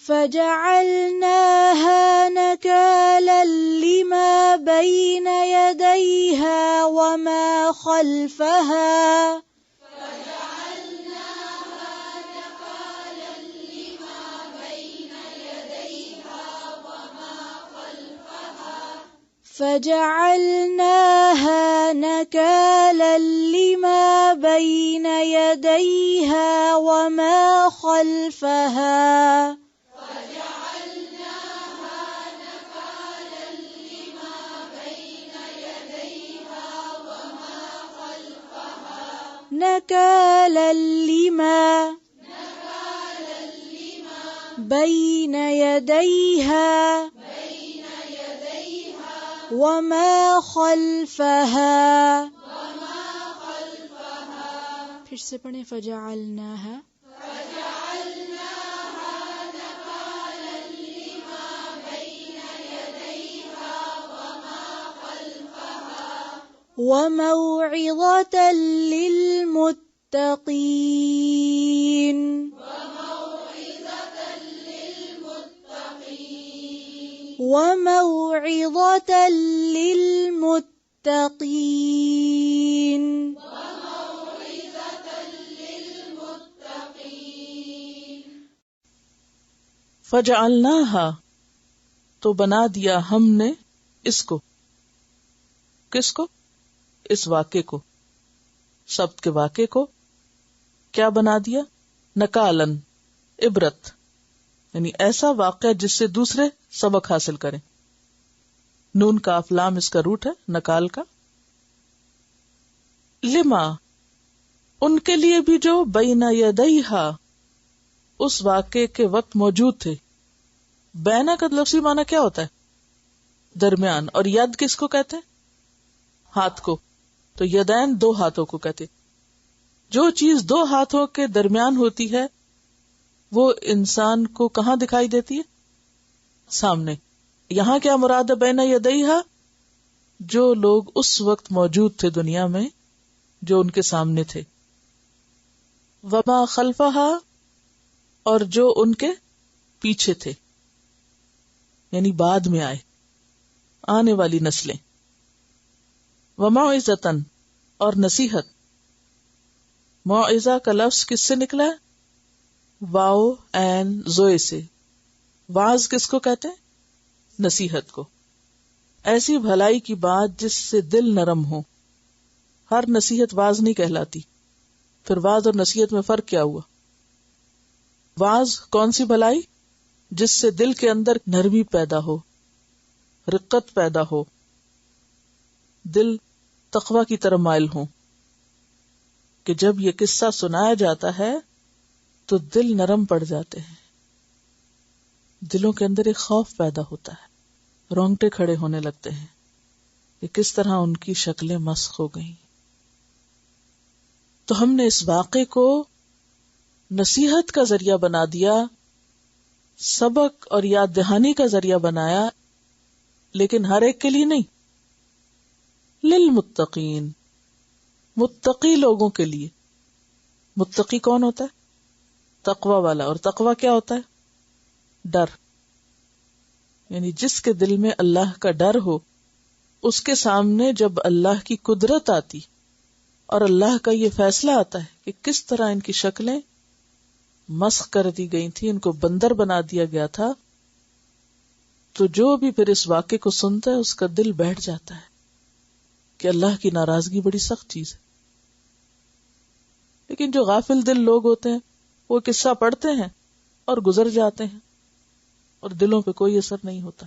فجعلناها نكالا لما بين يديها وما خلفها فجعلناها نكالا لما بين يديها وما خلفها نكالا لما بين يديها وما خلفها. پھر سے پڑھیں فجعلناها وموعظة للمتقين وموعظة للمتقين. فجعلناها تو بنا دیا ہم نے اس کو. کس کو؟ اس واقعے کو، سبت کے واقعے کو کیا بنا دیا؟ نکالن، عبرت، یعنی ایسا واقعہ جس سے دوسرے سبق حاصل کریں. نون کاف لام اس کا روٹ ہے نکال کا. لما ان کے لیے بھی جو بین یدیہا اس واقعے کے وقت موجود تھے. بینا کا لفظی معنی کیا ہوتا ہے؟ درمیان. اور ید کس کو کہتے ہیں؟ ہاتھ کو. تو یدین دو ہاتھوں کو کہتے. جو چیز دو ہاتھوں کے درمیان ہوتی ہے وہ انسان کو کہاں دکھائی دیتی ہے؟ سامنے. یہاں کیا مراد ہے بین یدیہا؟ جو لوگ اس وقت موجود تھے دنیا میں جو ان کے سامنے تھے. وما خلفہا اور جو ان کے پیچھے تھے، یعنی بعد میں آئے، آنے والی نسلیں. وموعظۃً اور نصیحت. موعظہ کا لفظ کس سے نکلا ہے؟ واو این زوئے سے. واز کس کو کہتے ہیں؟ نصیحت کو. ایسی بھلائی کی بات جس سے دل نرم ہو. ہر نصیحت واز نہیں کہلاتی. پھر واز اور نصیحت میں فرق کیا ہوا؟ واز کون سی بھلائی؟ جس سے دل کے اندر نرمی پیدا ہو، رقت پیدا ہو، دل تقوی کی طرف مائل ہو. کہ جب یہ قصہ سنایا جاتا ہے تو دل نرم پڑ جاتے ہیں، دلوں کے اندر ایک خوف پیدا ہوتا ہے، رونگٹے کھڑے ہونے لگتے ہیں کہ کس طرح ان کی شکلیں مسخ ہو گئیں. تو ہم نے اس واقعے کو نصیحت کا ذریعہ بنا دیا، سبق اور یاد دہانی کا ذریعہ بنایا، لیکن ہر ایک کے لیے نہیں. للمتقین، متقی لوگوں کے لیے. متقی کون ہوتا ہے؟ تقوی والا. اور تقوی کیا ہوتا ہے؟ ڈر. یعنی جس کے دل میں اللہ کا ڈر ہو، اس کے سامنے جب اللہ کی قدرت آتی اور اللہ کا یہ فیصلہ آتا ہے کہ کس طرح ان کی شکلیں مسخ کر دی گئی تھی، ان کو بندر بنا دیا گیا تھا، تو جو بھی پھر اس واقعے کو سنتا ہے اس کا دل بیٹھ جاتا ہے کہ اللہ کی ناراضگی بڑی سخت چیز ہے. لیکن جو غافل دل لوگ ہوتے ہیں وہ قصہ پڑھتے ہیں اور گزر جاتے ہیں اور دلوں پہ کوئی اثر نہیں ہوتا.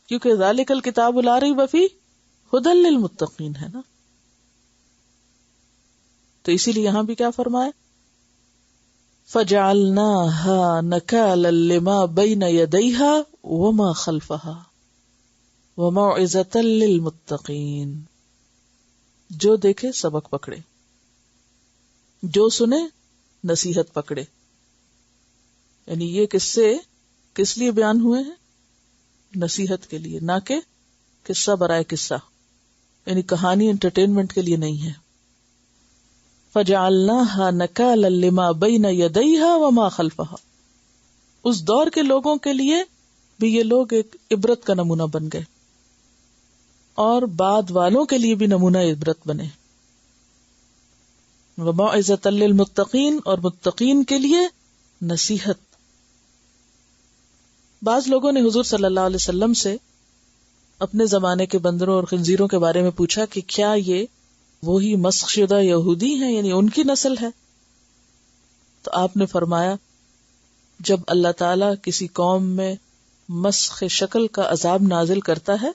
کیونکہ ذالک الکتاب لا ریب فیہ ھدی للمتقین ہے نا. تو اسی لیے یہاں بھی کیا فرمائے؟ فجعلناها نکالا لما بین یدیہا وما خلفہا وموعظۃ للمتقین. جو دیکھے سبق پکڑے، جو سنے نصیحت پکڑے. یعنی یہ قصے کس لیے بیان ہوئے ہیں؟ نصیحت کے لیے، نہ کہ قصہ برائے قصہ. یعنی کہانی انٹرٹینمنٹ کے لیے نہیں ہے. فجعلناها نکالا لما بین یدیہا وما خلفہا. اس دور کے لوگوں کے لیے بھی یہ لوگ ایک عبرت کا نمونہ بن گئے اور بعد والوں کے لیے بھی نمونہ عبرت بنے. وَمَوْعِظَةً لِّلْمُتَّقِينَ، اور متقین کے لیے نصیحت. بعض لوگوں نے حضور صلی اللہ علیہ وسلم سے اپنے زمانے کے بندروں اور خنزیروں کے بارے میں پوچھا کہ کیا یہ وہی مسخ شدہ یہودی ہیں، یعنی ان کی نسل ہے؟ تو آپ نے فرمایا جب اللہ تعالیٰ کسی قوم میں مسخ شکل کا عذاب نازل کرتا ہے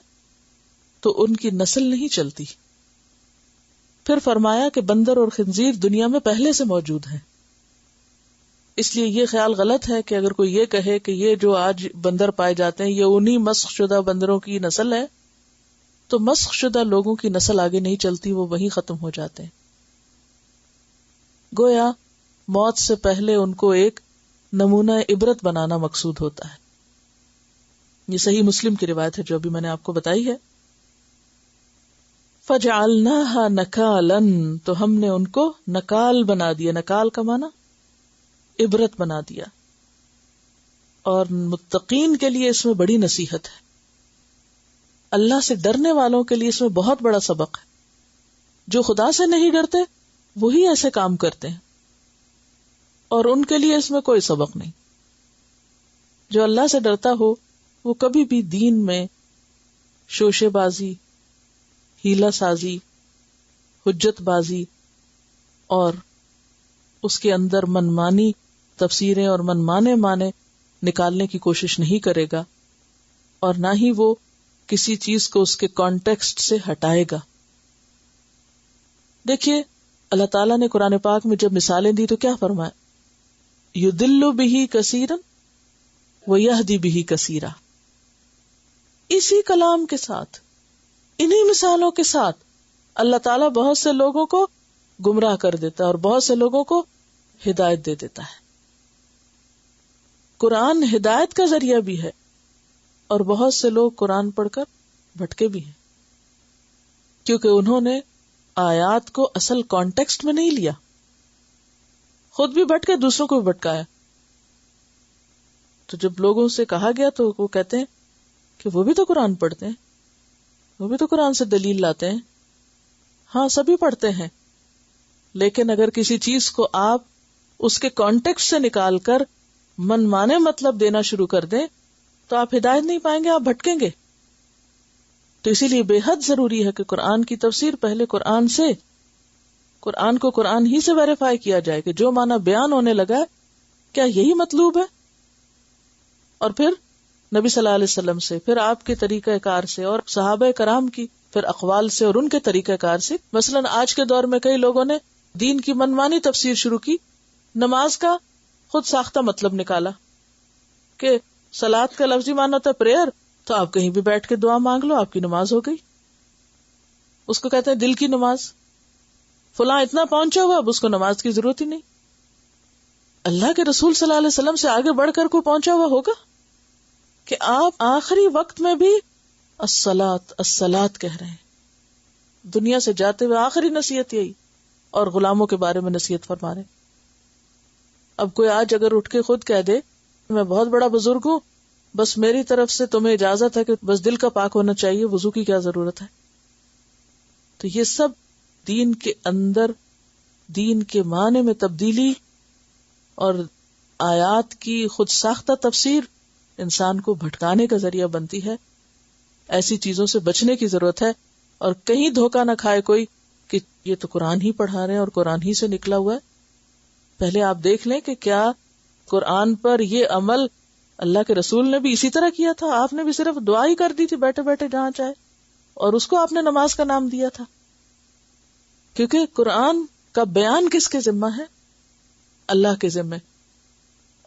تو ان کی نسل نہیں چلتی. پھر فرمایا کہ بندر اور خنزیر دنیا میں پہلے سے موجود ہیں، اس لیے یہ خیال غلط ہے کہ اگر کوئی یہ کہے کہ یہ جو آج بندر پائے جاتے ہیں یہ انہی مسخ شدہ بندروں کی نسل ہے، تو مسخ شدہ لوگوں کی نسل آگے نہیں چلتی، وہ وہیں ختم ہو جاتے ہیں. گویا موت سے پہلے ان کو ایک نمونہ عبرت بنانا مقصود ہوتا ہے. یہ صحیح مسلم کی روایت ہے جو ابھی میں نے آپ کو بتائی ہے. فَجَعَلْنَاهَا نَكَالًا، تو ہم نے ان کو نکال بنا دیا. نکال کا معنی عبرت بنا دیا. اور متقین کے لیے اس میں بڑی نصیحت ہے. اللہ سے ڈرنے والوں کے لیے اس میں بہت بڑا سبق ہے. جو خدا سے نہیں ڈرتے وہی ایسے کام کرتے ہیں، اور ان کے لیے اس میں کوئی سبق نہیں. جو اللہ سے ڈرتا ہو وہ کبھی بھی دین میں شوشے بازی، ہیلا سازی، حجت بازی اور اس کے اندر منمانی تفسیریں اور منمانے معنی نکالنے کی کوشش نہیں کرے گا، اور نہ ہی وہ کسی چیز کو اس کے کانٹیکسٹ سے ہٹائے گا. دیکھیے اللہ تعالیٰ نے قرآن پاک میں جب مثالیں دی تو کیا فرمایا؟ یُضِلُّ بِهِ کثیرا وَیَہْدِی بِهِ کثیرا. اسی کلام کے ساتھ، انہی مثالوں کے ساتھ اللہ تعالیٰ بہت سے لوگوں کو گمراہ کر دیتا ہے اور بہت سے لوگوں کو ہدایت دے دیتا ہے. قرآن ہدایت کا ذریعہ بھی ہے، اور بہت سے لوگ قرآن پڑھ کر بھٹکے بھی ہیں، کیونکہ انہوں نے آیات کو اصل کانٹیکسٹ میں نہیں لیا، خود بھی بھٹکے دوسروں کو بھی بھٹکایا. تو جب لوگوں سے کہا گیا تو وہ کہتے ہیں کہ وہ بھی تو قرآن پڑھتے ہیں، وہ بھی تو قرآن سے دلیل لاتے ہیں. ہاں سبھی پڑھتے ہیں، لیکن اگر کسی چیز کو آپ اس کے کانٹیکسٹ سے نکال کر من مانے مطلب دینا شروع کر دیں تو آپ ہدایت نہیں پائیں گے، آپ بھٹکیں گے. تو اسی لیے بے حد ضروری ہے کہ قرآن کی تفسیر پہلے قرآن کو قرآن ہی سے ویریفائی کیا جائے کہ جو معنی بیان ہونے لگا ہے کیا یہی مطلوب ہے، اور پھر نبی صلی اللہ علیہ وسلم سے، پھر آپ کے طریقہ کار سے، اور صحابہ کرام کی پھر اقوال سے اور ان کے طریقہ کار سے. مثلاً آج کے دور میں کئی لوگوں نے دین کی منمانی تفسیر شروع کی، نماز کا خود ساختہ مطلب نکالا کہ صلاۃ کا لفظی معنی ہوتا ہے پریئر، تو آپ کہیں بھی بیٹھ کے دعا مانگ لو، آپ کی نماز ہو گئی. اس کو کہتے ہیں دل کی نماز. فلاں اتنا پہنچا ہوا اب اس کو نماز کی ضرورت ہی نہیں. اللہ کے رسول صلی اللہ علیہ وسلم سے آگے بڑھ کر کوئی پہنچا ہوا ہوگا کہ آپ آخری وقت میں بھی الصلاۃ الصلاۃ کہہ رہے ہیں. دنیا سے جاتے ہوئے آخری نصیحت یہی، اور غلاموں کے بارے میں نصیحت فرما رہے ہیں. اب کوئی آج اگر اٹھ کے خود کہہ دے میں بہت بڑا بزرگ ہوں، بس میری طرف سے تمہیں اجازت ہے کہ بس دل کا پاک ہونا چاہیے، وضو کی کیا ضرورت ہے. تو یہ سب دین کے اندر دین کے معنی میں تبدیلی اور آیات کی خود ساختہ تفسیر انسان کو بھٹکانے کا ذریعہ بنتی ہے. ایسی چیزوں سے بچنے کی ضرورت ہے، اور کہیں دھوکہ نہ کھائے کوئی کہ یہ تو قرآن ہی پڑھا رہے ہیں اور قرآن ہی سے نکلا ہوا ہے. پہلے آپ دیکھ لیں کہ کیا قرآن پر یہ عمل اللہ کے رسول نے بھی اسی طرح کیا تھا؟ آپ نے بھی صرف دعا ہی کر دی تھی بیٹھے بیٹھے جہاں چاہے، اور اس کو آپ نے نماز کا نام دیا تھا. کیونکہ قرآن کا بیان کس کے ذمہ ہے؟ اللہ کے ذمہ.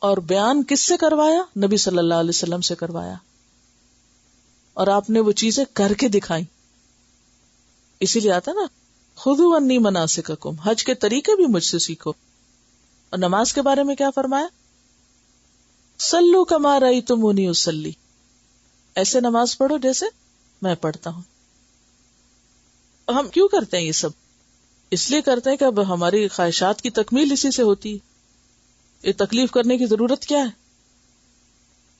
اور بیان کس سے کروایا؟ نبی صلی اللہ علیہ وسلم سے کروایا، اور آپ نے وہ چیزیں کر کے دکھائی. اسی لیے آتا نا خذوا عنی مناسککم، حج کے طریقے بھی مجھ سے سیکھو. اور نماز کے بارے میں کیا فرمایا؟ صلو کما رأیتمونی اصلی، ایسے نماز پڑھو جیسے میں پڑھتا ہوں. ہم کیوں کرتے ہیں یہ سب؟ اس لیے کرتے ہیں کہ اب ہماری خواہشات کی تکمیل اسی سے ہوتی ہے. یہ تکلیف کرنے کی ضرورت کیا ہے؟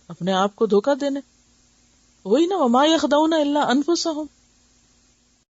اپنے آپ کو دھوکہ دینے. وہی نا وما یخدعون الا انفسہم.